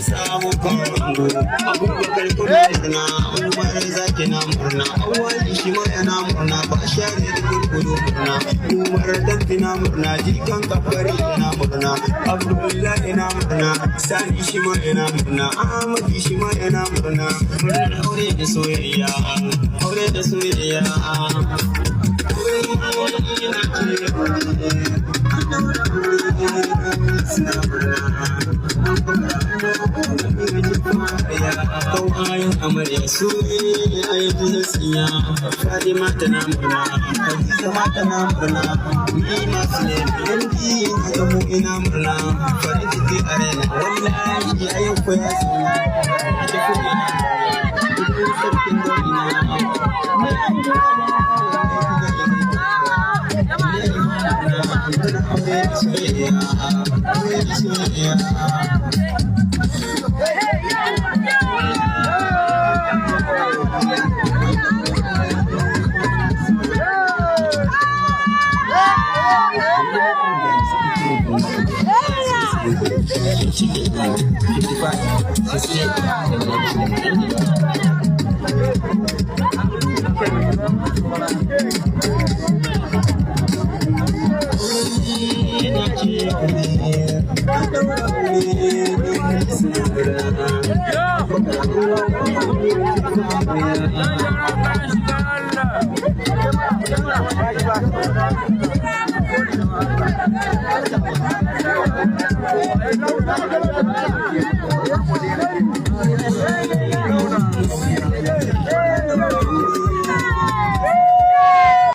samu kwango abubakar kuma murna umar zaki na murna awali shi ma yana murna ba share da gurgudu murna umar dabbi na murna jikan kafari yana murna abdullahi na murna sani shi ma yana murna ahmadi shi ma yana murna murnar aure da soyayya aure da soyayya Kawayen amarya su ne a yi tuzatsiya Fadima tana murna Hadiza ma tana murna ni masu ne yanki na gamo ina murna farin ciki a raina wallahi a yau ko ya suna ita kuma na sarkin Thank you.